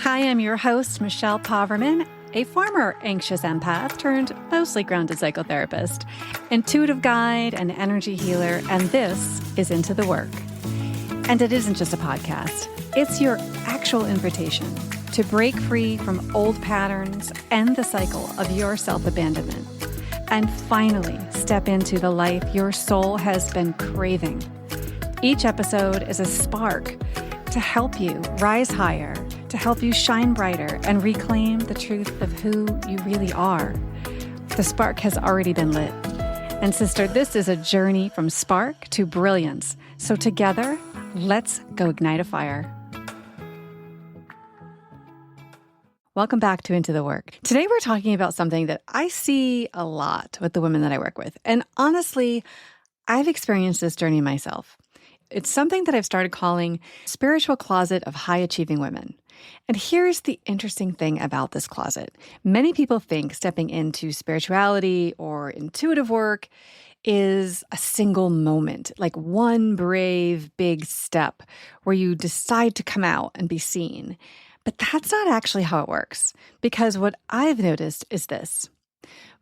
Hi, I'm your host, Michelle Poverman, a former anxious empath turned mostly grounded psychotherapist, intuitive guide, and energy healer, and this is Into the Work. And it isn't just a podcast. It's your actual invitation to break free from old patterns, end the cycle of your self-abandonment, and finally step into the life your soul has been craving. Each episode is a spark to help you rise higher, to help you shine brighter and reclaim the truth of who you really are. The spark has already been lit. And sister, this is a journey from spark to brilliance. So together, let's go ignite a fire. Welcome back to Into the Work. Today we're talking about something that I see a lot with the women that I work with. And honestly, I've experienced this journey myself. It's something that I've started calling spiritual closet of high-achieving women. And here's the interesting thing about this closet. Many people think stepping into spirituality or intuitive work is a single moment, like one brave big step where you decide to come out and be seen. But that's not actually how it works, because what I've noticed is this.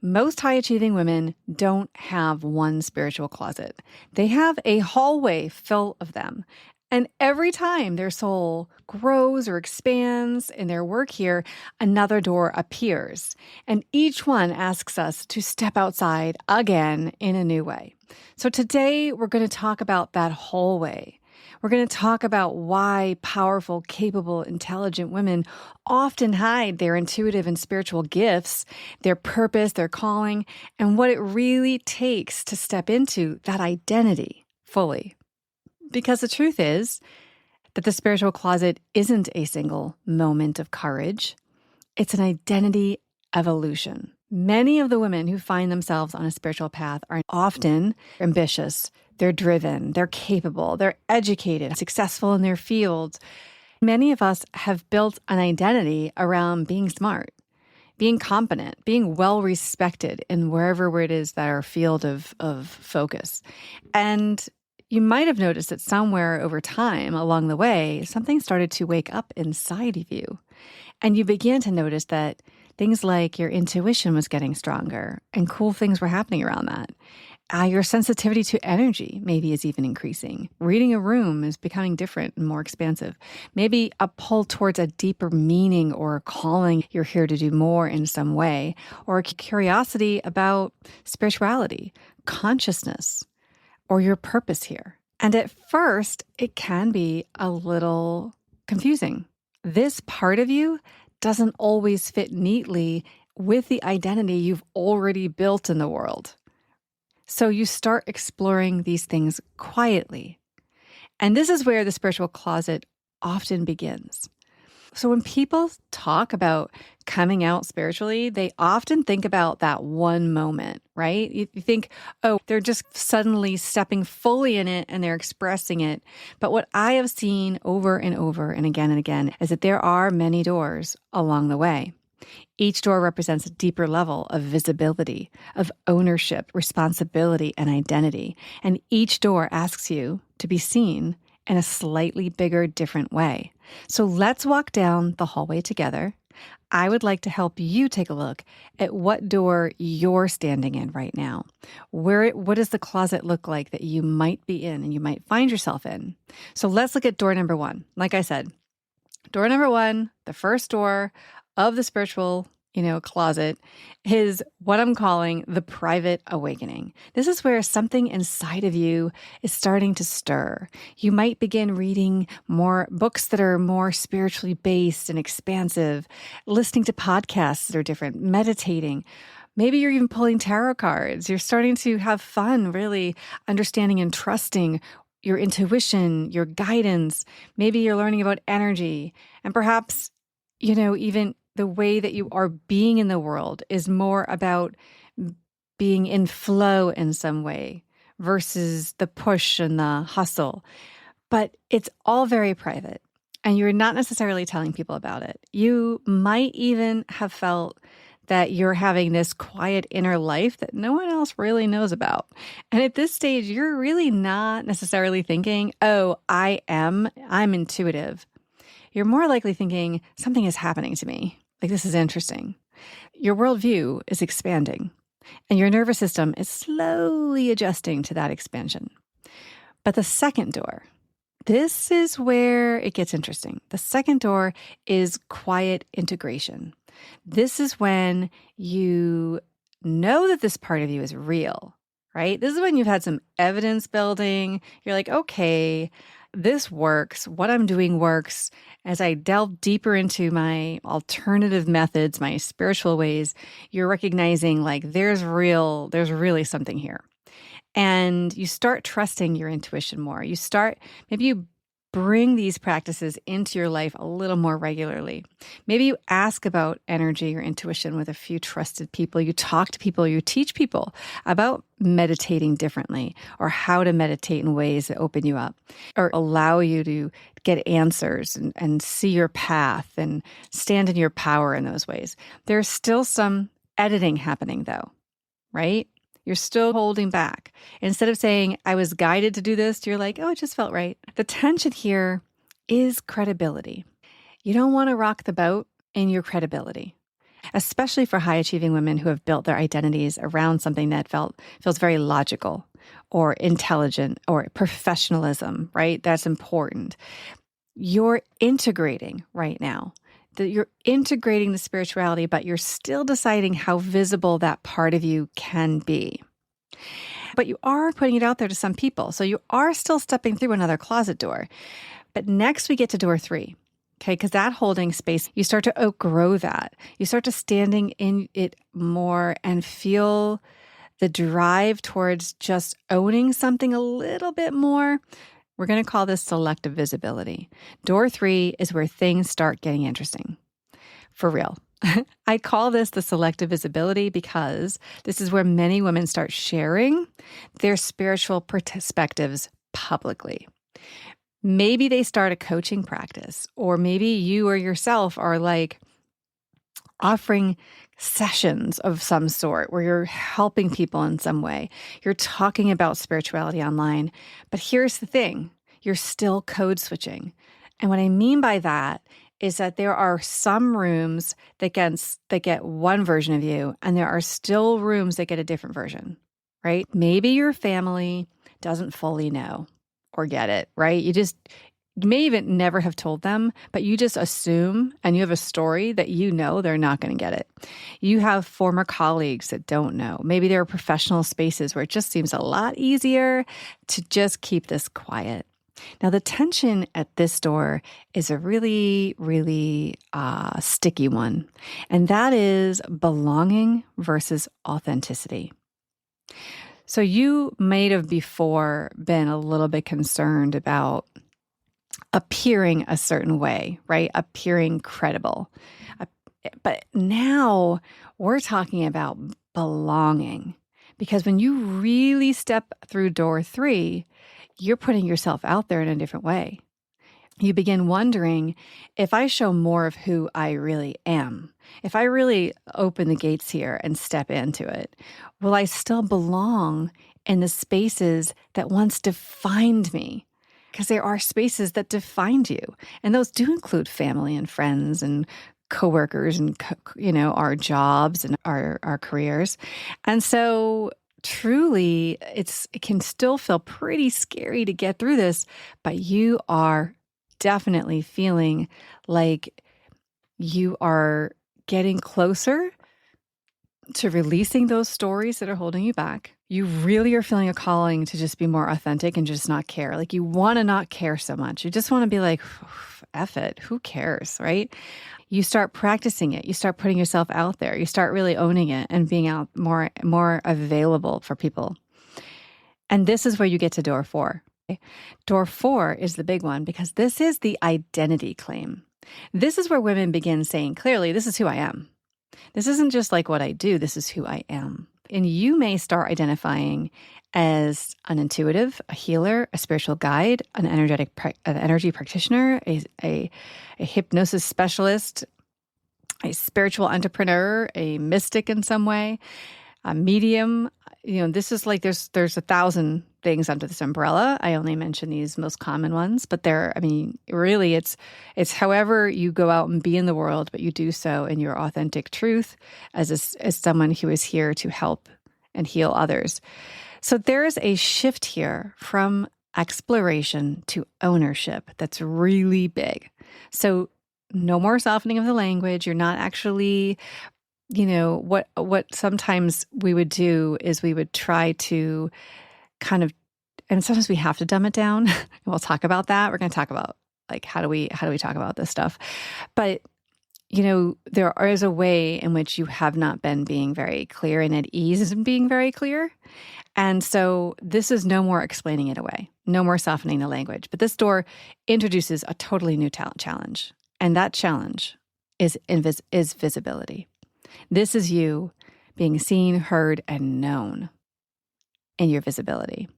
Most high-achieving women don't have one spiritual closet. They have a hallway full of them. And every time their soul grows or expands in their work here, another door appears. And each one asks us to step outside again in a new way. So today we're going to talk about that hallway. We're going to talk about why powerful, capable, intelligent women often hide their intuitive and spiritual gifts, their purpose, their calling, and what it really takes to step into that identity fully. Because the truth is that the spiritual closet isn't a single moment of courage. It's an identity evolution. Many of the women who find themselves on a spiritual path are often ambitious. They're driven, they're capable, they're educated, successful in their fields. Many of us have built an identity around being smart, being competent, being well-respected in wherever it is that our field of focus. And you might have noticed that somewhere over time along the way, something started to wake up inside of you. And you began to notice that things like your intuition was getting stronger and cool things were happening around that. Your sensitivity to energy maybe is even increasing. Reading a room is becoming different and more expansive. Maybe a pull towards a deeper meaning or a calling. You're here to do more in some way, or a curiosity about spirituality, consciousness, or your purpose here. And at first, it can be a little confusing. This part of you doesn't always fit neatly with the identity you've already built in the world. So you start exploring these things quietly. And this is where the spiritual closet often begins. So when people talk about coming out spiritually, they often think about that one moment, right? You think, oh, they're just suddenly stepping fully in it and they're expressing it. But what I have seen over and again is that there are many doors along the way. Each door represents a deeper level of visibility, of ownership, responsibility, and identity. And each door asks you to be seen in a slightly bigger, different way. So let's walk down the hallway together. I would like to help you take a look at what door you're standing in right now. What does the closet look like that you might be in and you might find yourself in? So let's look at door number one. Like I said, door number one, the first door of the spiritual, closet is what I'm calling the private awakening. This is where something inside of you is starting to stir. You might begin reading more books that are more spiritually based and expansive, listening to podcasts that are different, meditating. Maybe you're even pulling tarot cards. You're starting to have fun, really understanding and trusting your intuition, your guidance. Maybe you're learning about energy, and perhaps, even the way that you are being in the world is more about being in flow in some way versus the push and the hustle. But it's all very private, and you're not necessarily telling people about it. You might even have felt that you're having this quiet inner life that no one else really knows about. And at this stage, you're really not necessarily thinking, oh, I'm intuitive. You're more likely thinking, something is happening to me. Like, this is interesting. Your worldview is expanding, and your nervous system is slowly adjusting to that expansion. But the second door, this is where it gets interesting. The second door is quiet integration. This is when you know that this part of you is real, right? This is when you've had some evidence building. You're like, okay, this works. What I'm doing works. As I delve deeper into my alternative methods, my spiritual ways, you're recognizing like there's really something here. And you start trusting your intuition more. Maybe you bring these practices into your life a little more regularly. Maybe you ask about energy or intuition with a few trusted people. You talk to people, you teach people about meditating differently or how to meditate in ways that open you up or allow you to get answers and see your path and stand in your power in those ways. There's still some editing happening though, right? You're still holding back. Instead of saying, I was guided to do this, you're like, oh, it just felt right. The tension here is credibility. You don't want to rock the boat in your credibility, especially for high-achieving women who have built their identities around something that feels very logical or intelligent or professionalism, right? That's important. You're integrating right now. That you're integrating the spirituality, but you're still deciding how visible that part of you can be. But you are putting it out there to some people. So you are still stepping through another closet door. But next we get to door 3, okay? Because that holding space, you start to outgrow that. You start to standing in it more and feel the drive towards just owning something a little bit more. We're going to call this selective visibility. Door 3 is where things start getting interesting. For real. I call this the selective visibility because this is where many women start sharing their spiritual perspectives publicly. Maybe they start a coaching practice, or maybe you or yourself are like offering sessions of some sort where you're helping people in some way. You're talking about spirituality online. But here's the thing, you're still code switching. And what I mean by that is that there are some rooms that get one version of you, and there are still rooms that get a different version, right? Maybe your family doesn't fully know or get it, right? You may even never have told them, but you just assume, and you have a story that you know they're not going to get it. You have former colleagues that don't know. Maybe there are professional spaces where it just seems a lot easier to just keep this quiet. Now, the tension at this door is a really, really sticky one, and that is belonging versus authenticity. So you may have before been a little bit concerned about appearing a certain way, right? Appearing credible. But now we're talking about belonging, because when you really step through door 3, you're putting yourself out there in a different way. You begin wondering, if I show more of who I really am, if I really open the gates here and step into it, will I still belong in the spaces that once defined me? Because there are spaces that defined you. And those do include family and friends and coworkers and, our jobs and our careers. And so truly, it can still feel pretty scary to get through this, but you are definitely feeling like you are getting closer to releasing those stories that are holding you back. You really are feeling a calling to just be more authentic and just not care. Like, you want to not care so much. You just want to be like, F it, who cares, right? You start practicing it. You start putting yourself out there. You start really owning it and being out more available for people. And this is where you get to door 4. Door 4 is the big one, because this is the identity claim. This is where women begin saying clearly, this is who I am. This isn't just like what I do. This is who I am. And you may start identifying as an intuitive, a healer, a spiritual guide, an energy practitioner, a hypnosis specialist, a spiritual entrepreneur, a mystic in some way, a medium. this is like there's 1,000 things under this umbrella. I only mention these most common ones, but really it's however you go out and be in the world, but you do so in your authentic truth as someone who is here to help and heal others. So there's a shift here from exploration to ownership that's really big. So no more softening of the language. You're not actually, what sometimes we would do is we would try to kind of, and sometimes we have to dumb it down. We'll talk about that. We're going to talk about like how do we talk about this stuff. But there is a way in which you have not been being very clear and at ease in being very clear. And so this is no more explaining it away, no more softening the language. But this door introduces a totally new challenge. And that challenge is visibility. This is you being seen, heard, and known in your visibility.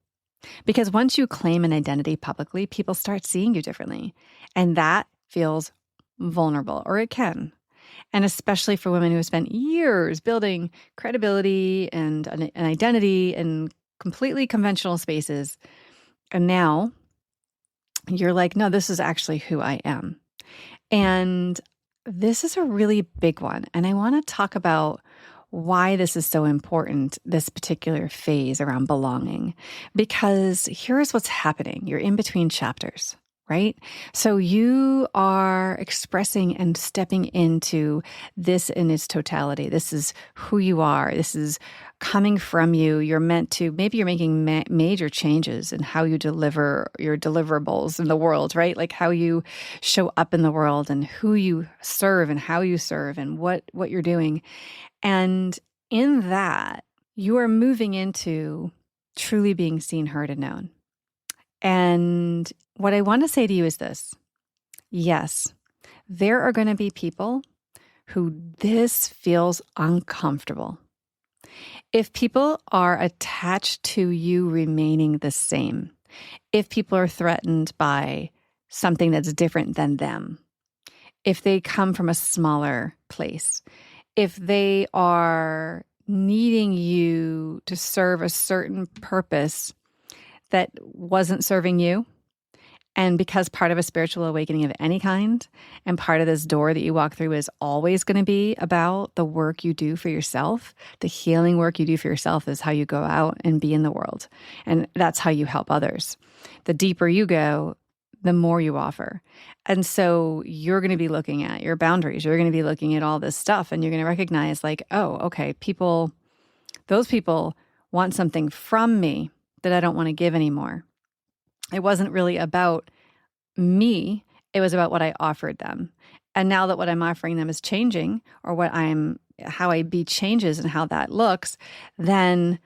Because once you claim an identity publicly, people start seeing you differently. And that feels vulnerable, or it can. And especially for women who have spent years building credibility and an identity in completely conventional spaces. And now you're like, no, this is actually who I am. And this is a really big one. And I want to talk about why this is so important, this particular phase around belonging. Because here's what's happening. You're in between chapters, right? So you are expressing and stepping into this in its totality. This is who you are. This is coming from you. You're meant to, maybe you're making major changes in how you deliver your deliverables in the world, right? Like how you show up in the world and who you serve and how you serve and what you're doing. And in that, you are moving into truly being seen, heard, and known. And what I want to say to you is this. Yes, there are going to be people who this feels uncomfortable. If people are attached to you remaining the same, if people are threatened by something that's different than them, if they come from a smaller place, if they are needing you to serve a certain purpose that wasn't serving you, and because part of a spiritual awakening of any kind, and part of this door that you walk through is always going to be about the work you do for yourself, the healing work you do for yourself is how you go out and be in the world. And that's how you help others. The deeper you go, the more you offer. And so you're going to be looking at your boundaries. You're going to be looking at all this stuff, and you're going to recognize like, oh, okay, those people want something from me that I don't want to give anymore. It wasn't really about me. It was about what I offered them. And now that what I'm offering them is changing, or how I be changes and how that looks, then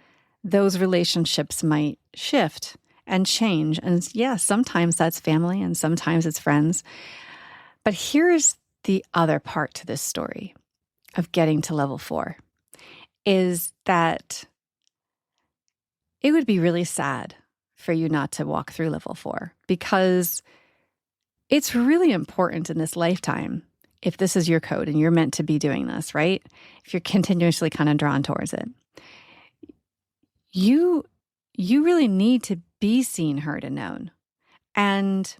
those relationships might shift and change. And yeah, sometimes that's family and sometimes it's friends. But here's the other part to this story of getting to level 4 is that it would be really sad for you not to walk through level 4, because it's really important in this lifetime, if this is your code and you're meant to be doing this, right? If you're continuously kind of drawn towards it, you really need to be seen, heard, and known. And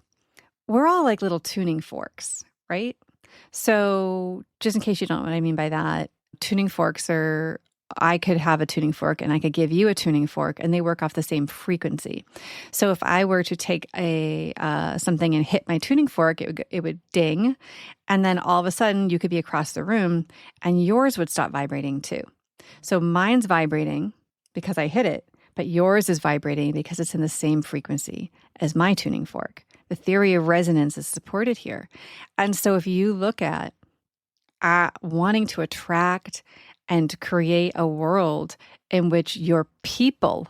we're all like little tuning forks, right? So just in case you don't know what I mean by that, tuning forks are, I could have a tuning fork and I could give you a tuning fork, and they work off the same frequency. So if I were to take something and hit my tuning fork, it would ding, and then all of a sudden you could be across the room and yours would stop vibrating too. So mine's vibrating because I hit it, but yours is vibrating because it's in the same frequency as my tuning fork. The theory of resonance is supported here. And so if you look at wanting to attract and create a world in which your people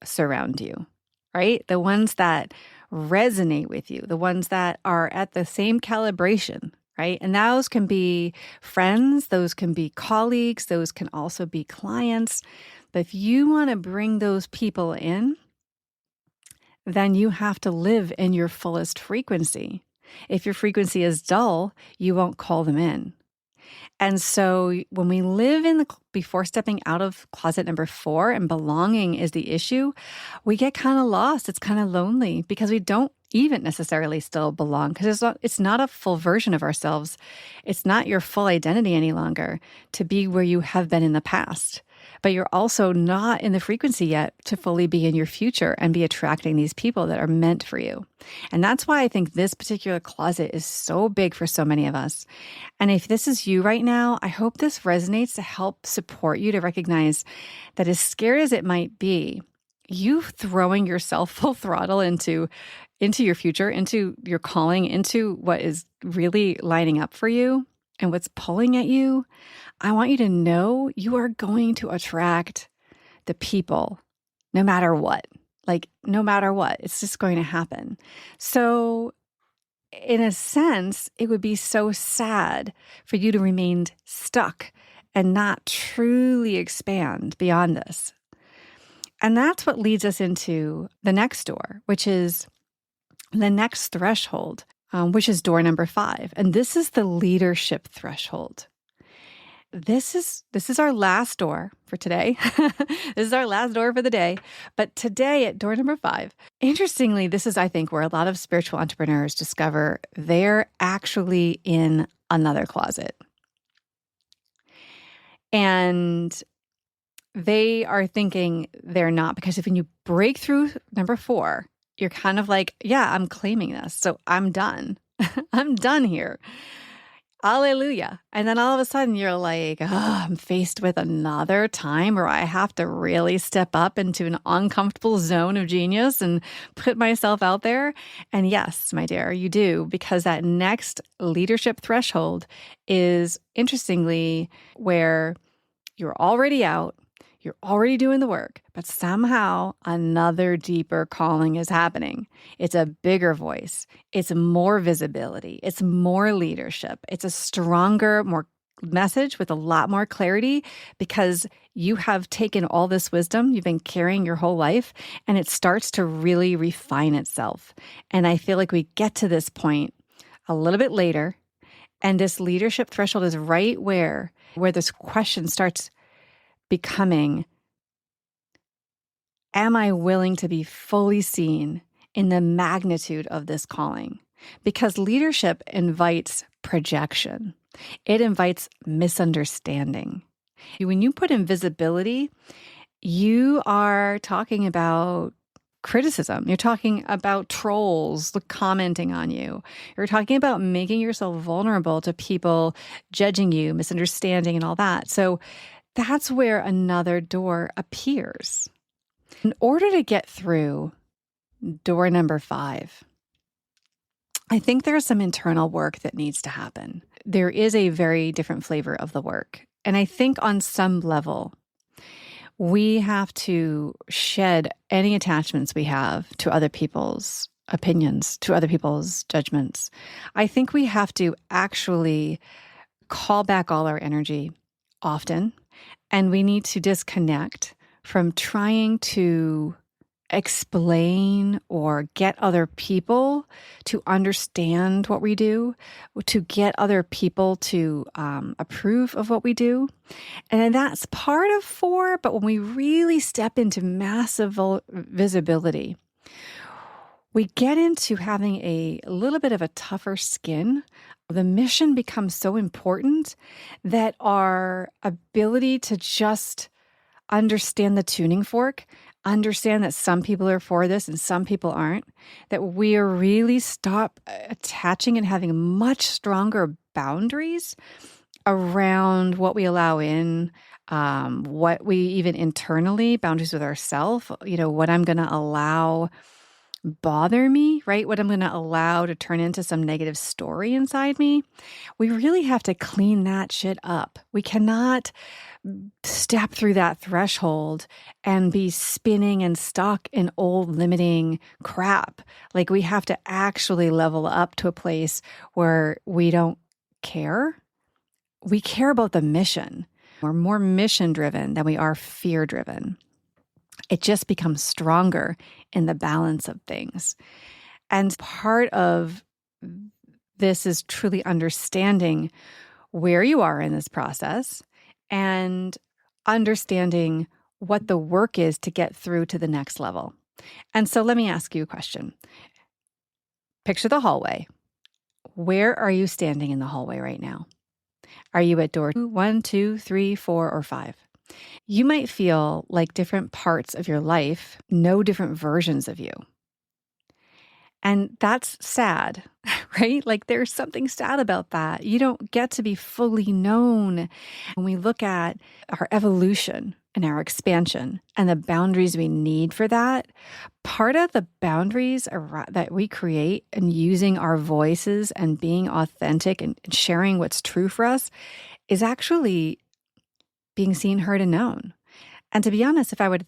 surround you, right? The ones that resonate with you, the ones that are at the same calibration, right? And those can be friends, those can be colleagues, those can also be clients. But if you want to bring those people in, then you have to live in your fullest frequency. If your frequency is dull, you won't call them in. And so when we live in before stepping out of closet number 4 and belonging is the issue, we get kind of lost. It's kind of lonely because we don't even necessarily still belong because it's not a full version of ourselves. It's not your full identity any longer to be where you have been in the past. But you're also not in the frequency yet to fully be in your future and be attracting these people that are meant for you. And that's why I think this particular closet is so big for so many of us. And if this is you right now, I hope this resonates to help support you to recognize that as scared as it might be, you throwing yourself full throttle into your future, into your calling, into what is really lining up for you and what's pulling at you, I want you to know you are going to attract the people no matter what. Like, no matter what, it's just going to happen. So, in a sense, it would be so sad for you to remain stuck and not truly expand beyond this. And that's what leads us into the next door, which is the next threshold, which is door number 5. And this is the leadership threshold. This is our last door for today. This is our last door for the day. But today at door number 5, interestingly, this is, I think, where a lot of spiritual entrepreneurs discover they're actually in another closet. And they are thinking they're not, because if when you break through number 4, you're kind of like, yeah, I'm claiming this. So I'm done. I'm done here. Alleluia. And then all of a sudden you're like, oh, I'm faced with another time where I have to really step up into an uncomfortable zone of genius and put myself out there. And yes, my dear, you do, because that next leadership threshold is, interestingly, where you're already out, you're already doing the work, but somehow another deeper calling is happening. It's a bigger voice. It's more visibility. It's more leadership. It's a stronger, more message with a lot more clarity because you have taken all this wisdom you've been carrying your whole life and it starts to really refine itself. And I feel like we get to this point a little bit later, and this leadership threshold is right where this question starts becoming, am I willing to be fully seen in the magnitude of this calling? Because leadership invites projection. It invites misunderstanding. When you put invisibility, you are talking about criticism. You're talking about trolls commenting on you. You're talking about making yourself vulnerable to people judging you, misunderstanding, and all that. So that's where another door appears. In order to get through door number 5, I think there's some internal work that needs to happen. There is a very different flavor of the work. And I think on some level, we have to shed any attachments we have to other people's opinions, to other people's judgments. I think we have to actually call back all our energy often. And we need to disconnect from trying to explain or get other people to understand what we do, to get other people to approve of what we do. And that's part of 4, but when we really step into massive visibility, we get into having a little bit of a tougher skin. The mission becomes so important that our ability to just understand the tuning fork, understand that some people are for this and some people aren't, that we really stop attaching and having much stronger boundaries around what we allow in, what we even internally, boundaries with ourselves, what I'm going to allow bother me, right? What I'm going to allow to turn into some negative story inside me. We really have to clean that shit up. We cannot step through that threshold and be spinning and stuck in old limiting crap. Like, we have to actually level up to a place where we don't care. We care about the mission. We're more mission driven than we are fear driven. It just becomes stronger in the balance of things. And part of this is truly understanding where you are in this process and understanding what the work is to get through to the next level. And so let me ask you a question. Picture the hallway. Where are you standing in the hallway right now? Are you at door 1, 2, 3, 4, or 5? You might feel like different parts of your life know different versions of you. And that's sad, right? Like there's something sad about that. You don't get to be fully known. When we look at our evolution and our expansion and the boundaries we need for that, part of the boundaries that we create and using our voices and being authentic and sharing what's true for us is actually being seen, heard, and known. And to be honest, if I were to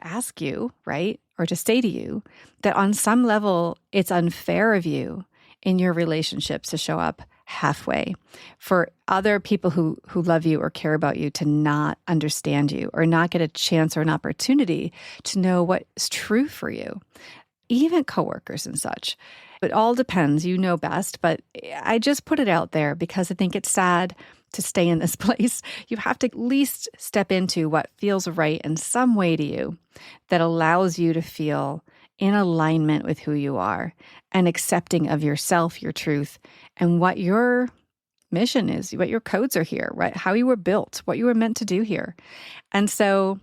ask you, right, or to say to you that on some level it's unfair of you in your relationships to show up halfway, for other people who love you or care about you to not understand you or not get a chance or an opportunity to know what's true for you, even coworkers and such. It all depends. You know best, but I just put it out there because I think it's sad to stay in this place. You have to at least step into what feels right in some way to you that allows you to feel in alignment with who you are and accepting of yourself, your truth, and what your mission is, what your codes are here, right? How you were built, what you were meant to do here. And so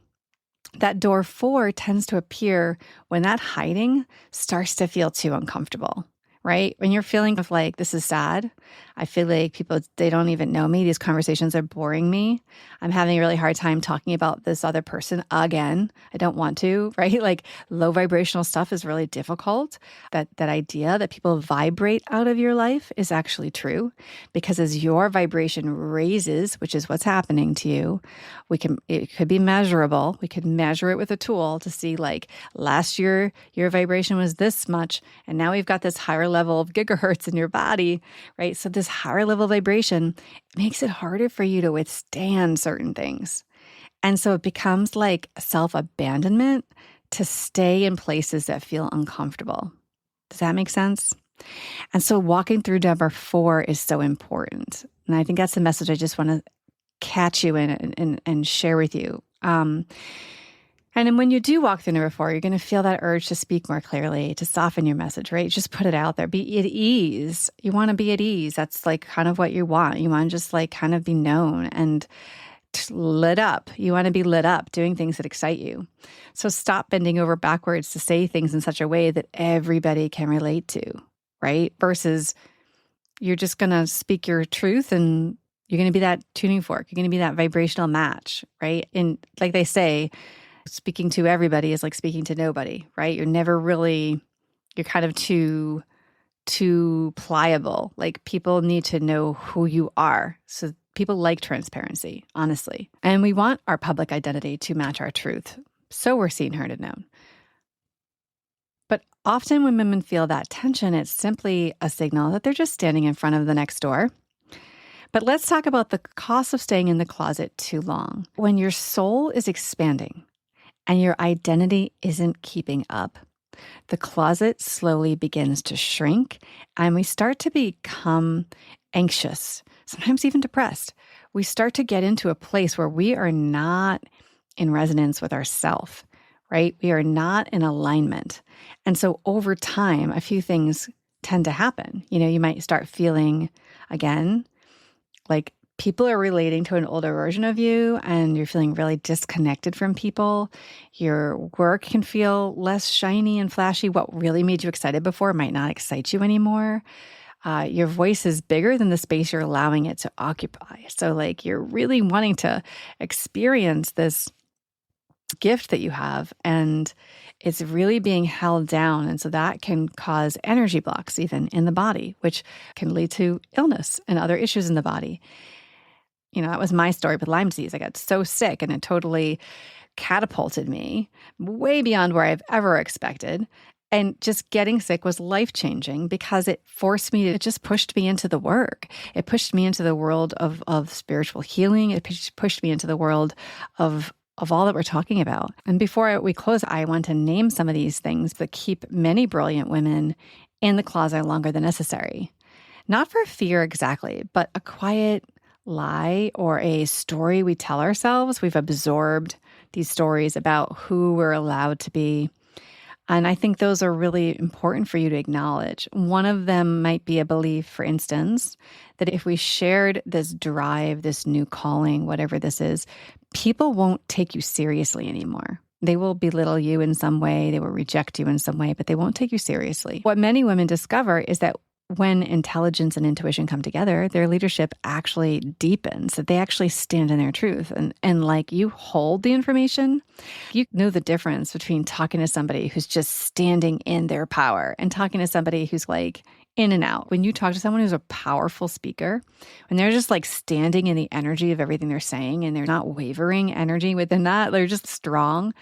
that door 4 tends to appear when that hiding starts to feel too uncomfortable, right? When you're feeling of like, this is sad. I feel like people, they don't even know me. These conversations are boring me. I'm having a really hard time talking about this other person again. I don't want to, right? Like low vibrational stuff is really difficult. That idea that people vibrate out of your life is actually true, because as your vibration raises, which is what's happening to you, it could be measurable. We could measure it with a tool to see like last year, your vibration was this much, and now we've got this higher level of gigahertz in your body, right? So this higher level vibration makes it harder for you to withstand certain things. And so it becomes like self-abandonment to stay in places that feel uncomfortable. Does that make sense? And so walking through number 4 is so important. And I think that's the message I just want to catch you in and share with you. And then when you do walk through number 4, you're going to feel that urge to speak more clearly, to soften your message, right? Just put it out there. Be at ease. You want to be at ease. That's like kind of what you want. You want to just like kind of be known and lit up. You want to be lit up, doing things that excite you. So stop bending over backwards to say things in such a way that everybody can relate to, right? Versus you're just going to speak your truth and you're going to be that tuning fork. You're going to be that vibrational match, right? And like they say, speaking to everybody is like speaking to nobody, right? You're kind of too pliable. Like people need to know who you are. So people like transparency, honestly. And we want our public identity to match our truth. So we're seen, heard, and known. But often when women feel that tension, it's simply a signal that they're just standing in front of the next door. But let's talk about the cost of staying in the closet too long. When your soul is expanding, and your identity isn't keeping up, the closet slowly begins to shrink, and we start to become anxious, sometimes even depressed. We start to get into a place where we are not in resonance with ourself, right? We are not in alignment. And so over time, a few things tend to happen. You might start feeling, again, like people are relating to an older version of you and you're feeling really disconnected from people. Your work can feel less shiny and flashy. What really made you excited before might not excite you anymore. Your voice is bigger than the space you're allowing it to occupy. So like you're really wanting to experience this gift that you have, and it's really being held down. And so that can cause energy blocks even in the body, which can lead to illness and other issues in the body. That was my story with Lyme disease. I got so sick and it totally catapulted me way beyond where I've ever expected. And just getting sick was life-changing because it just pushed me into the work. It pushed me into the world of spiritual healing. It pushed me into the world of all that we're talking about. And before we close, I want to name some of these things that keep many brilliant women in the closet longer than necessary. Not for fear exactly, but a quiet lie or a story we tell ourselves. We've absorbed these stories about who we're allowed to be. And I think those are really important for you to acknowledge. One of them might be a belief, for instance, that if we shared this drive, this new calling, whatever this is, people won't take you seriously anymore. They will belittle you in some way, they will reject you in some way, but they won't take you seriously. What many women discover is that when intelligence and intuition come together, their leadership actually deepens, that they actually stand in their truth. And like you hold the information, you know the difference between talking to somebody who's just standing in their power and talking to somebody who's like in and out. When you talk to someone who's a powerful speaker, when they're just like standing in the energy of everything they're saying and they're not wavering energy within that, they're just strong.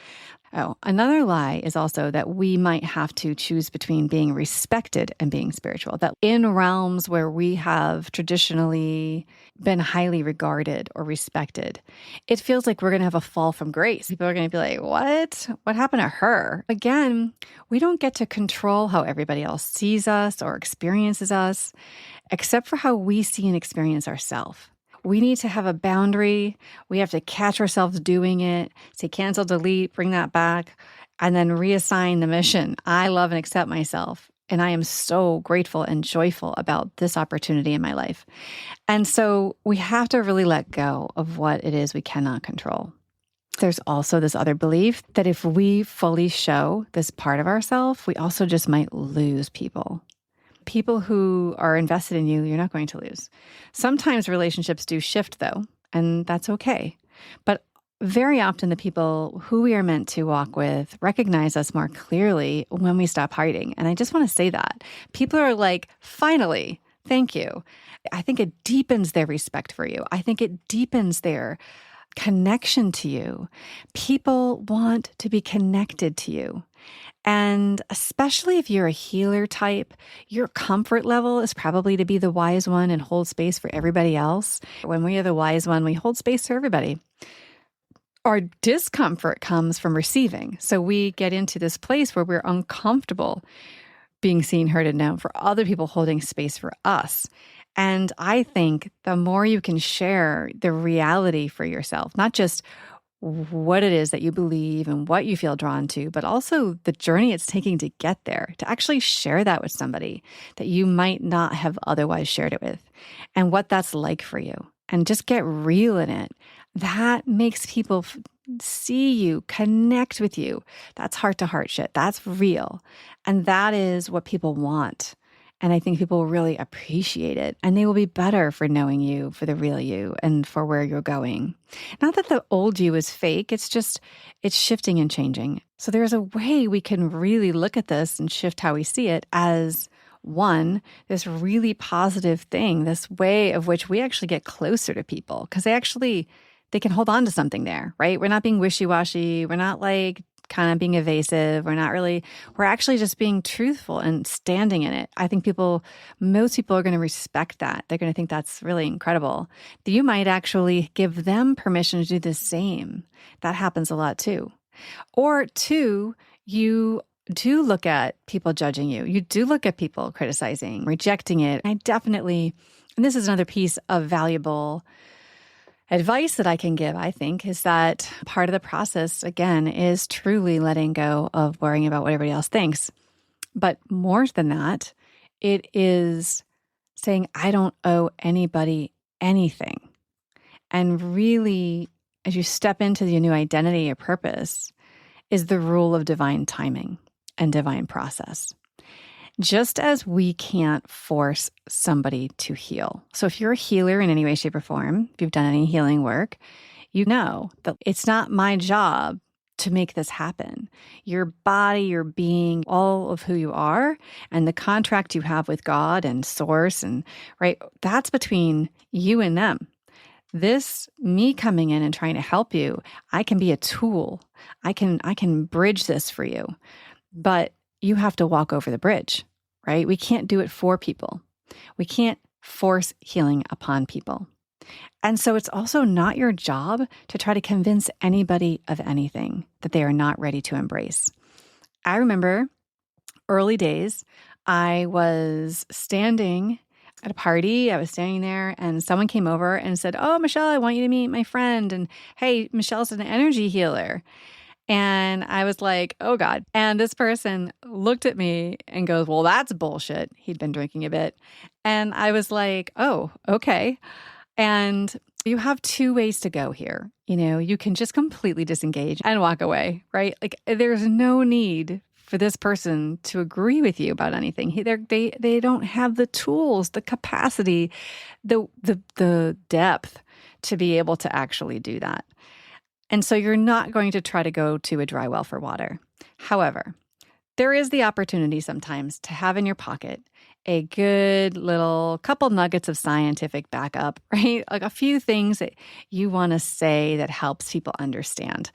Oh, another lie is also that we might have to choose between being respected and being spiritual. That in realms where we have traditionally been highly regarded or respected, it feels like we're going to have a fall from grace. People are going to be like, what? What happened to her? Again, we don't get to control how everybody else sees us or experiences us, except for how we see and experience ourselves. We need to have a boundary. We have to catch ourselves doing it, say cancel, delete, bring that back, and then reassign the mission. I love and accept myself. And I am so grateful and joyful about this opportunity in my life. And so we have to really let go of what it is we cannot control. There's also this other belief that if we fully show this part of ourselves, we also just might lose people. People who are invested in you, you're not going to lose. Sometimes relationships do shift, though, and that's okay. But very often the people who we are meant to walk with recognize us more clearly when we stop hiding. And I just want to say that. People are like, finally, thank you. I think it deepens their respect for you. I think it deepens their connection to you. People want to be connected to you. And especially if you're a healer type, your comfort level is probably to be the wise one and hold space for everybody else. When we are the wise one, we hold space for everybody. Our discomfort comes from receiving. So we get into this place where we're uncomfortable being seen, heard, and known for other people holding space for us. And I think the more you can share the reality for yourself, not just what it is that you believe and what you feel drawn to, but also the journey it's taking to get there, to actually share that with somebody that you might not have otherwise shared it with, and what that's like for you, and just get real in it. That makes people see you, connect with you. That's heart-to-heart shit. That's real. And that is what people want. And I think people will really appreciate it, and they will be better for knowing you, for the real you, and for where you're going. Not that the old you is fake. It's just, it's shifting and changing. So there's a way we can really look at this and shift how we see it as one, this really positive thing, this way of which we actually get closer to people because they can hold on to something there, right? We're not being wishy-washy. We're not like kind of being evasive. We're actually just being truthful and standing in it. I think most people are going to respect that. They're going to think that's really incredible. You might actually give them permission to do the same. That happens a lot too. Or two, you do look at people judging you. You do look at people criticizing, rejecting it. And this is another piece of valuable advice that I can give, I think, is that part of the process, again, is truly letting go of worrying about what everybody else thinks. But more than that, it is saying, I don't owe anybody anything. And really, as you step into your new identity or purpose, is the rule of divine timing and divine process. Just as we can't force somebody to heal. So if you're a healer in any way, shape, or form, if you've done any healing work, you know that it's not my job to make this happen. Your body, your being, all of who you are, and the contract you have with God and Source, and right, that's between you and them. Me coming in and trying to help you, I can be a tool. I can bridge this for you, but you have to walk over the bridge. Right? We can't do it for people. We can't force healing upon people. And so it's also not your job to try to convince anybody of anything that they are not ready to embrace. I remember early days, I was standing at a party. I was standing there and someone came over and said, "Oh, Michelle, I want you to meet my friend. And hey, Michelle's an energy healer." And I was like, oh God. And this person looked at me and goes, "Well, that's bullshit." He'd been drinking a bit. And I was like, oh, okay. And you have two ways to go here. You can just completely disengage and walk away, right? Like there's no need for this person to agree with you about anything. They don't have the tools, the capacity, the depth to be able to actually do that. And so you're not going to try to go to a dry well for water. However, there is the opportunity sometimes to have in your pocket a good little couple nuggets of scientific backup, right? Like a few things that you want to say that helps people understand.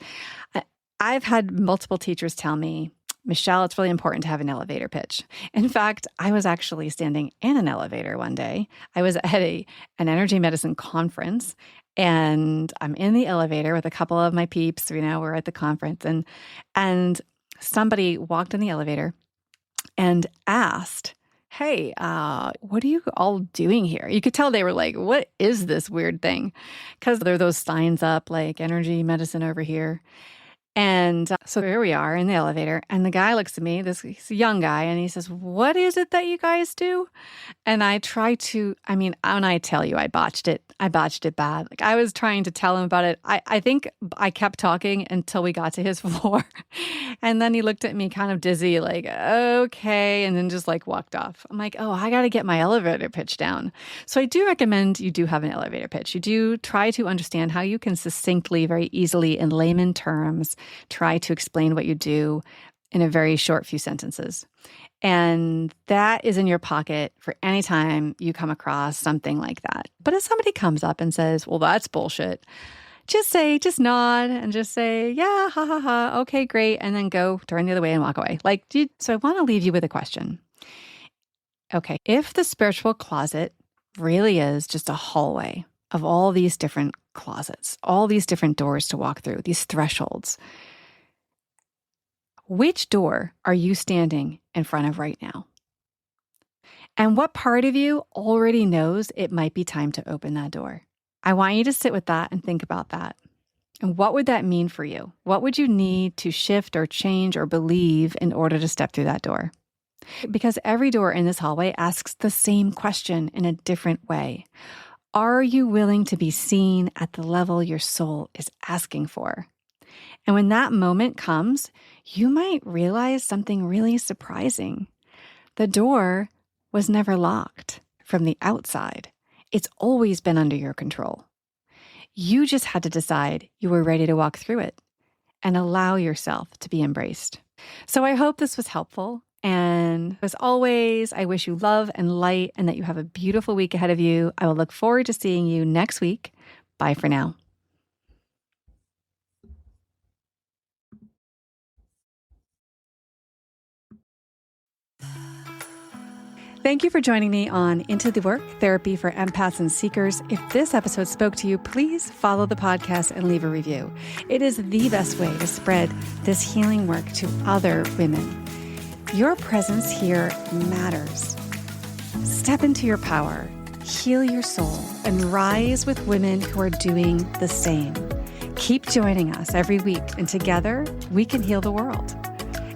I've had multiple teachers tell me, "Michelle, it's really important to have an elevator pitch." In fact, I was actually standing in an elevator one day. I was at an energy medicine conference, and I'm in the elevator with a couple of my peeps. We're at the conference, and somebody walked in the elevator and asked, "Hey, what are you all doing here?" You could tell they were like, "What is this weird thing?" Because there are those signs up like energy medicine over here. And so here we are in the elevator, and the guy looks at me, he's a young guy, and he says, "What is it that you guys do?" And I try to, when I tell you I botched it bad. Like I was trying to tell him about it. I think I kept talking until we got to his floor. And then he looked at me kind of dizzy, like, okay, and then just like walked off. I'm like, oh, I got to get my elevator pitch down. So I do recommend you do have an elevator pitch. You do try to understand how you can succinctly, very easily in layman terms, try to explain what you do in a very short few sentences. And that is in your pocket for any time you come across something like that. But if somebody comes up and says, "Well, that's bullshit," just nod and just say, "Yeah, ha, ha, ha. Okay, great." And then turn the other way and walk away. So I want to leave you with a question. Okay, if the spiritual closet really is just a hallway of all these different closets, all these different doors to walk through, these thresholds, which door are you standing in front of right now? And what part of you already knows it might be time to open that door? I want you to sit with that and think about that. And what would that mean for you? What would you need to shift or change or believe in order to step through that door? Because every door in this hallway asks the same question in a different way. Are you willing to be seen at the level your soul is asking for? And when that moment comes, you might realize something really surprising. The door was never locked from the outside. It's always been under your control. You just had to decide you were ready to walk through it and allow yourself to be embraced. So I hope this was helpful. And as always, I wish you love and light and that you have a beautiful week ahead of you. I will look forward to seeing you next week. Bye for now. Thank you for joining me on Into the Work, Therapy for Empaths and Seekers. If this episode spoke to you, please follow the podcast and leave a review. It is the best way to spread this healing work to other women. Your presence here matters. Step into your power, heal your soul, and rise with women who are doing the same. Keep joining us every week, and together we can heal the world.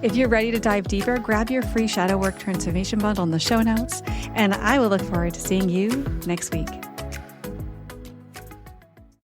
If you're ready to dive deeper, grab your free Shadow Work Transformation Bundle in the show notes, and I will look forward to seeing you next week.